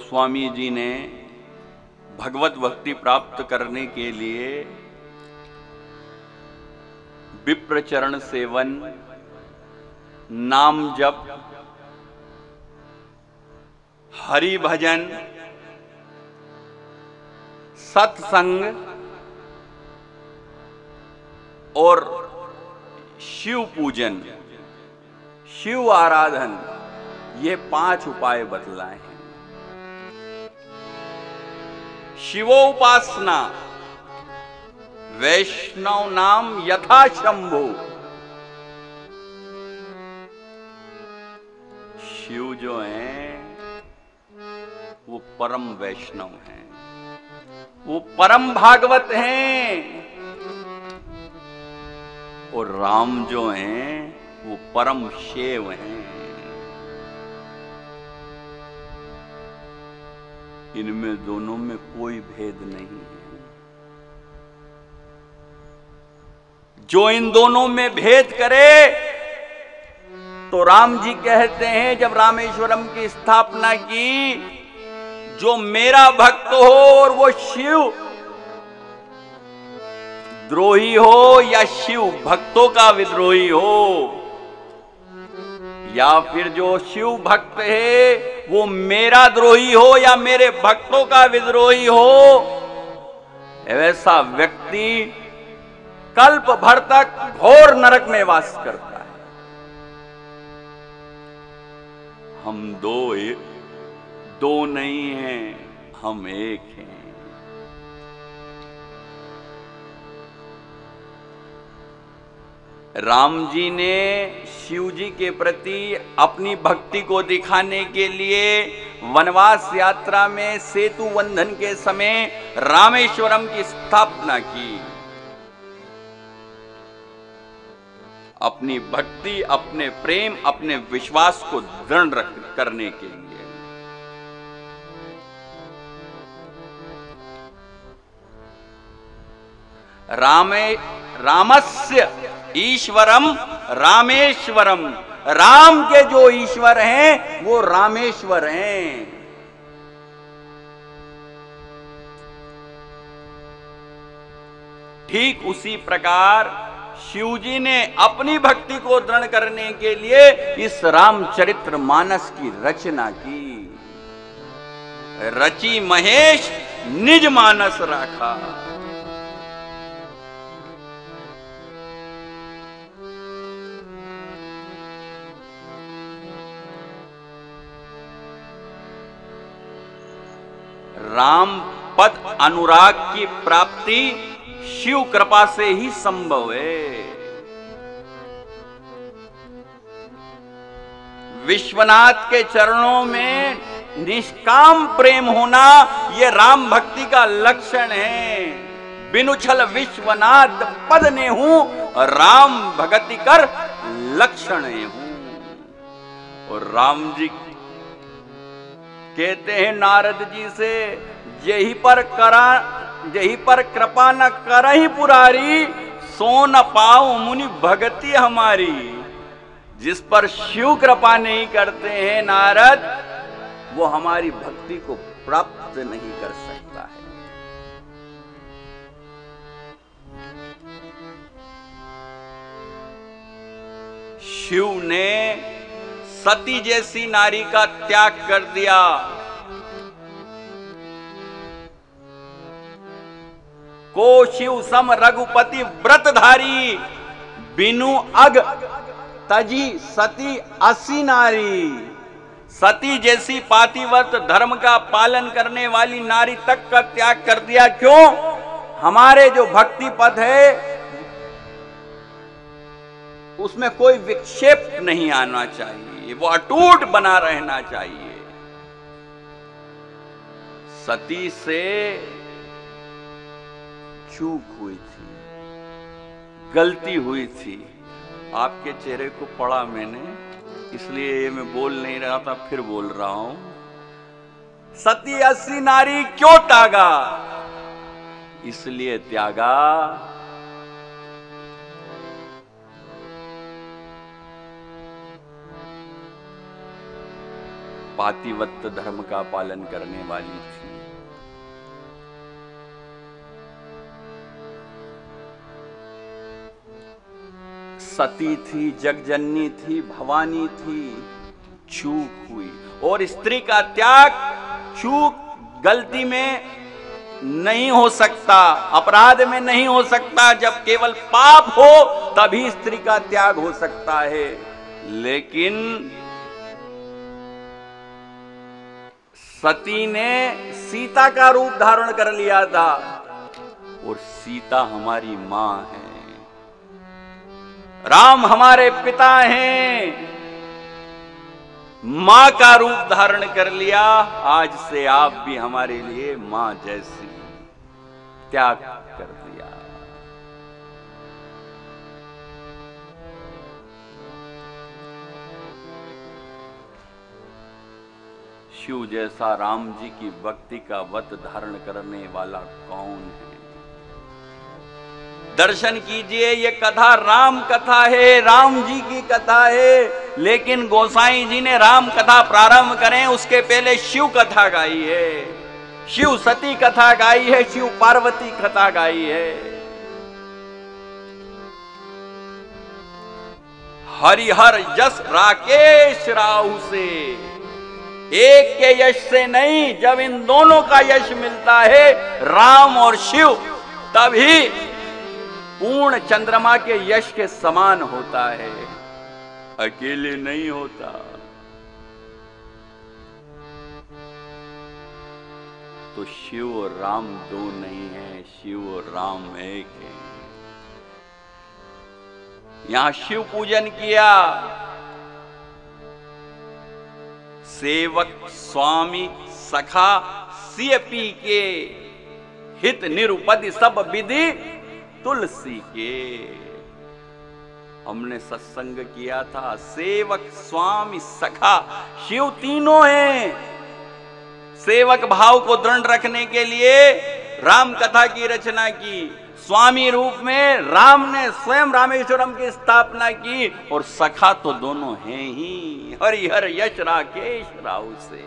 गोस्वामी जी ने भगवत भक्ति प्राप्त करने के लिए विप्र चरण सेवन, नाम जप, हरि भजन, सत्संग और शिव पूजन, शिव आराधन, ये 5 उपाय बतलाए हैं। शिवोपासना, वैष्णव नाम यथा शंभु। शिव जो हैं वो परम वैष्णव हैं, वो परम भागवत हैं, और राम जो हैं वो परम शिव हैं। इनमें दोनों में कोई भेद नहीं है। जो इन दोनों में भेद करे तो राम जी कहते हैं जब रामेश्वरम की स्थापना की, जो मेरा भक्त हो और वो शिव द्रोही हो या शिव भक्तों का विद्रोही हो, या फिर जो शिव भक्त है वो मेरा द्रोही हो या मेरे भक्तों का विद्रोही हो, ऐसा व्यक्ति कल्प भर तक घोर नरक में वास करता है। हम दो नहीं हैं, हम एक हैं। राम जी ने शिव जी के प्रति अपनी भक्ति को दिखाने के लिए वनवास यात्रा में सेतु बंधन के समय रामेश्वरम की स्थापना की। अपनी भक्ति, अपने प्रेम, अपने विश्वास को दृढ़ करने के लिए। रामस्य ईश्वरम रामेश्वरम, राम के जो ईश्वर हैं वो रामेश्वर हैं। ठीक उसी प्रकार शिव जी ने अपनी भक्ति को दृढ़ करने के लिए इस रामचरित्र मानस की रचना की। रची महेश निज मानस राखा। राम पद अनुराग की प्राप्ति शिव कृपा से ही संभव है। विश्वनाथ के चरणों में निष्काम प्रेम होना यह राम भक्ति का लक्षण है। बिनु छल विश्वनाथ पद ने हूं, राम भगति कर लक्षण हूं। और राम जी कहते हैं नारद जी से, यही पर कृपा न करहि पुरारी, सो न पाऊं मुनि भगति हमारी। जिस पर शिव कृपा नहीं करते हैं नारद, वो हमारी भक्ति को प्राप्त नहीं कर सकता है। शिव ने सती जैसी नारी का त्याग कर दिया। को शिव सम रघुपति व्रतधारी, बिनु अग तजी सती असी नारी। सती जैसी पातिव्रत धर्म का पालन करने वाली नारी तक का त्याग कर दिया। क्यों? हमारे जो भक्ति पथ है उसमें कोई विक्षेप नहीं आना चाहिए, वो अटूट बना रहना चाहिए। सती से चूक हुई थी, गलती हुई थी। आपके चेहरे को पढ़ा मैंने, इसलिए ये मैं बोल नहीं रहा था, फिर बोल रहा हूं। सती अस्सी नारी क्यों त्यागा? इसलिए त्यागा पातिव्रत्य धर्म का पालन करने वाली थी। सती थी, जगजननी थी, भवानी थी। चूक हुई, और स्त्री का त्याग चूक गलती में नहीं हो सकता, अपराध में नहीं हो सकता। जब केवल पाप हो तभी स्त्री का त्याग हो सकता है। लेकिन सती ने सीता का रूप धारण कर लिया था, और सीता हमारी मां है, राम हमारे पिता हैं। मां का रूप धारण कर लिया। आज से आप भी हमारे लिए मां जैसी, त्याग कर दिया। शिव जैसा राम जी की भक्ति का व्रत धारण करने वाला कौन है? दर्शन कीजिए, ये कथा राम कथा है, राम जी की कथा है। लेकिन गोसाई जी ने राम कथा प्रारंभ करें उसके पहले शिव कथा गाई है, शिव सती कथा गाई है, शिव पार्वती कथा गाई है। हरिहर यश राकेश राहु से, एक के यश से नहीं, जब इन दोनों का यश मिलता है, राम और शिव, तभी पूर्ण चंद्रमा के यश के समान होता है, अकेले नहीं होता। तो शिव और राम दो नहीं है, शिव और राम एक है। यहां शिव पूजन किया, सेवक स्वामी सखा सिय पी के, हित निरुपति सब विधि तुलसी के। हमने सत्संग किया था। सेवक स्वामी सखा, शिव तीनों हैं। सेवक भाव को दृढ़ रखने के लिए राम कथा की रचना की। स्वामी रूप में राम ने स्वयं रामेश्वरम की स्थापना की, और सखा तो दोनों हैं ही, हरिहर यश राकेश राहु से।